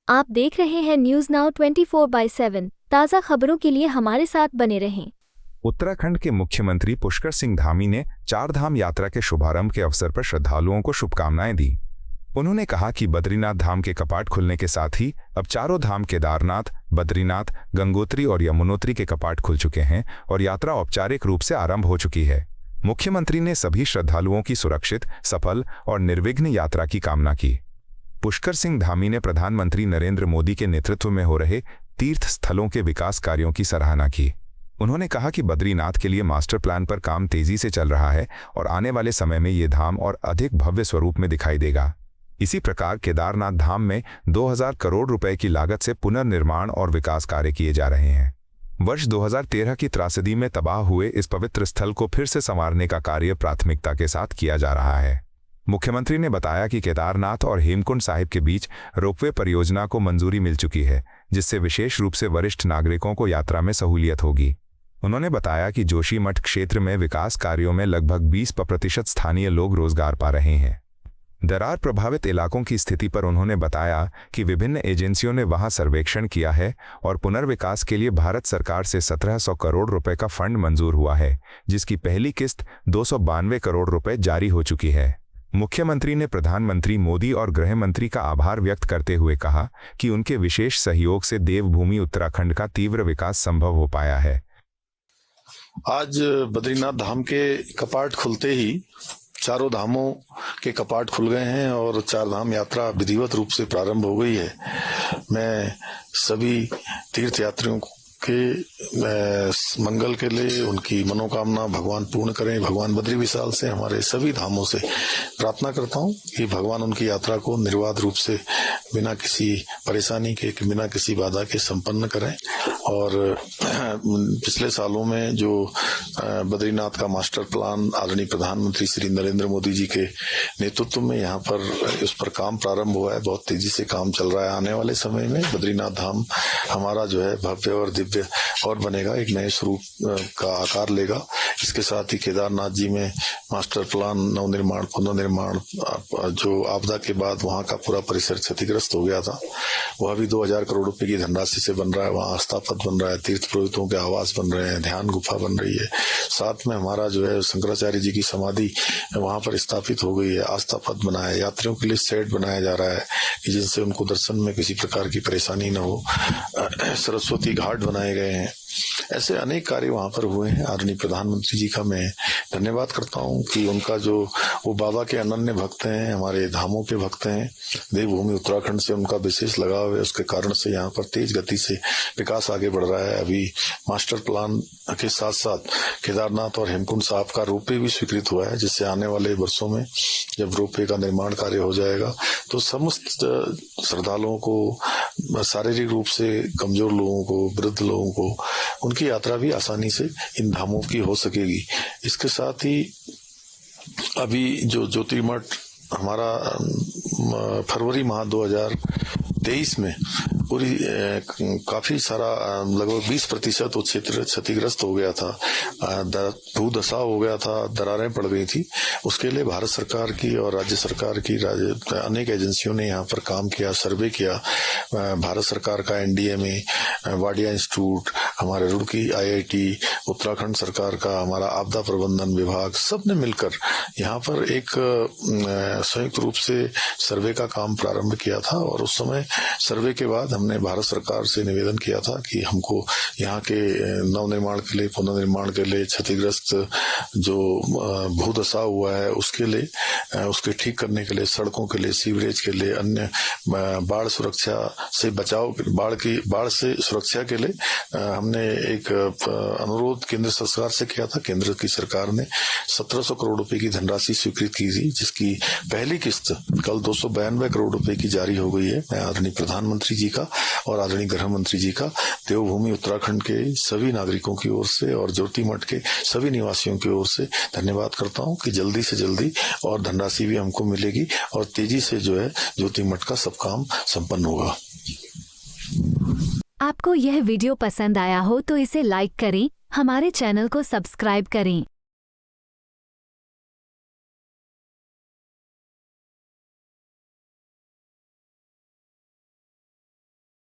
आप देख रहे हैं न्यूज नाउ 24/7। ताज़ा खबरों के लिए हमारे साथ बने रहें। उत्तराखंड के मुख्यमंत्री पुष्कर सिंह धामी ने चारधाम यात्रा के शुभारंभ के अवसर पर श्रद्धालुओं को शुभकामनाएं दी। उन्होंने कहा कि बद्रीनाथ धाम के कपाट खुलने के साथ ही अब चारों धाम केदारनाथ, बद्रीनाथ, गंगोत्री और यमुनोत्री के कपाट खुल चुके हैं और यात्रा औपचारिक रूप से आरंभ हो चुकी है। मुख्यमंत्री ने सभी श्रद्धालुओं की सुरक्षित, सफल और निर्विघ्न यात्रा की कामना की। पुष्कर सिंह धामी ने प्रधानमंत्री नरेंद्र मोदी के नेतृत्व में हो रहे तीर्थ स्थलों के विकास कार्यों की सराहना की। उन्होंने कहा कि बद्रीनाथ के लिए मास्टर प्लान पर काम तेजी से चल रहा है और आने वाले समय में ये धाम और अधिक भव्य स्वरूप में दिखाई देगा। इसी प्रकार केदारनाथ धाम में 2000 करोड़ रुपए की लागत से पुनर्निर्माण और विकास कार्य किए जा रहे हैं। वर्ष 2013 की त्रासदी में तबाह हुए इस पवित्र स्थल को फिर से संवारने का कार्य प्राथमिकता के साथ किया जा रहा है। मुख्यमंत्री ने बताया कि केदारनाथ और हेमकुंड साहिब के बीच रोपवे परियोजना को मंजूरी मिल चुकी है, जिससे विशेष रूप से वरिष्ठ नागरिकों को यात्रा में सहूलियत होगी। उन्होंने बताया कि जोशीमठ क्षेत्र में विकास कार्यों में लगभग 20% स्थानीय लोग रोजगार पा रहे हैं। दरार प्रभावित इलाकों की स्थिति पर उन्होंने बताया कि विभिन्न एजेंसियों ने वहां सर्वेक्षण किया है और पुनर्विकास के लिए भारत सरकार से 1700 करोड़ रुपए का फंड मंजूर हुआ है, जिसकी पहली किस्त 292 करोड़ रुपए जारी हो चुकी है। मुख्यमंत्री ने प्रधानमंत्री मोदी और गृह मंत्री का आभार व्यक्त करते हुए कहा कि उनके विशेष सहयोग से देवभूमि उत्तराखंड का तीव्र विकास संभव हो पाया है। आज बद्रीनाथ धाम के कपाट खुलते ही चारों धामों के कपाट खुल गए हैं और चार धाम यात्रा विधिवत रूप से प्रारंभ हो गई है। मैं सभी तीर्थ यात्रियों के मंगल के लिए उनकी मनोकामना भगवान पूर्ण करें। भगवान बद्री विशाल से हमारे सभी धामों से प्रार्थना करता हूं कि भगवान उनकी यात्रा को निर्बाध रूप से बिना किसी परेशानी के, बिना किसी बाधा के संपन्न करें। और पिछले सालों में जो बद्रीनाथ का मास्टर प्लान आदरणीय प्रधानमंत्री श्री नरेंद्र मोदी जी के नेतृत्व में यहाँ पर उस पर काम प्रारंभ हुआ है। बहुत तेजी से काम चल रहा है। आने वाले समय में बद्रीनाथ धाम हमारा जो है भव्य और दिव्य और बनेगा, एक नए स्वरूप का आकार लेगा। इसके साथ ही केदारनाथ जी में मास्टर प्लान नवनिर्माण, पुनर्निर्माण, जो आपदा के बाद वहां का पूरा परिसर क्षतिग्रस्त हो गया था, वह भी 2000 करोड़ रुपए की धनराशि से बन रहा है। वहां आस्था पथ बन रहा है, तीर्थ पुरोहितों के आवास बन रहे हैं, ध्यान गुफा बन रही है। साथ में हमारा जो है शंकराचार्य जी की समाधि वहां पर स्थापित हो गई है। आस्था पथ बना है, यात्रियों के लिए सेट बनाया जा रहा है कि जिनसे उनको दर्शन में किसी प्रकार की परेशानी न हो। सरस्वती घाट बनाए गए हैं। ऐसे अनेक कार्य वहां पर हुए हैं। आदरणीय प्रधानमंत्री जी का मैं धन्यवाद करता हूं कि उनका जो वो बाबा के अनन्य भक्त हैं, हमारे धामों के भक्त हैं, देवभूमि उत्तराखंड से उनका विशेष लगाव है। उसके कारण से यहाँ पर तेज गति से विकास आगे बढ़ रहा है। अभी मास्टर प्लान के साथ साथ केदारनाथ और हेमकुंड साहिब का रोपवे भी स्वीकृत हुआ है, जिससे आने वाले वर्षों में जब रोपवे का निर्माण कार्य हो जाएगा तो समस्त श्रद्धालुओं को, शारीरिक रूप से कमजोर लोगों को, वृद्ध लोगों को, उनकी यात्रा भी आसानी से इन धामों की हो सकेगी। इसके साथ ही अभी जो ज्योतिर्मठ हमारा फरवरी माह 2023 में पूरी काफी सारा लगभग 20% वो क्षेत्र क्षतिग्रस्त हो गया था, भूदशा हो गया था, दरारें पड़ गई थी। उसके लिए भारत सरकार की और राज्य सरकार की अनेक एजेंसियों ने यहाँ पर काम किया, सर्वे किया। भारत सरकार का एनडीएमए, वाडिया इंस्टीट्यूट, हमारे रुड़की आईआईटी, उत्तराखंड सरकार का हमारा आपदा प्रबंधन विभाग, सब ने मिलकर यहाँ पर एक संयुक्त रूप से सर्वे का काम प्रारंभ किया था। और उस समय सर्वे के बाद हमने भारत सरकार से निवेदन किया था कि हमको यहाँ के नवनिर्माण के लिए, पुनर्निर्माण के लिए, क्षतिग्रस्त जो भूदशा हुआ है उसके लिए, उसके ठीक करने के लिए, सड़कों के लिए, सीवरेज के लिए, अन्य बाढ़ सुरक्षा से बचाव, बाढ़ से सुरक्षा के लिए हमने एक अनुरोध केंद्र सरकार से किया था। केंद्र की सरकार ने 1700 करोड़ रुपए की धनराशि स्वीकृत की थी, जिसकी पहली किस्त कल 292 करोड़ रुपए की जारी हो गई है। मैं आदरणीय प्रधानमंत्री जी का और आदरणीय गृह मंत्री जी का देवभूमि उत्तराखंड के सभी नागरिकों की ओर से और ज्योतिमठ के सभी निवासियों की ओर से धन्यवाद करता हूं कि जल्दी से जल्दी और धनराशि भी हमको मिलेगी और तेजी से जो है ज्योतिमठ का सब काम संपन्न होगा। आपको यह वीडियो पसंद आया हो तो इसे लाइक करें, हमारे चैनल को सब्सक्राइब करें।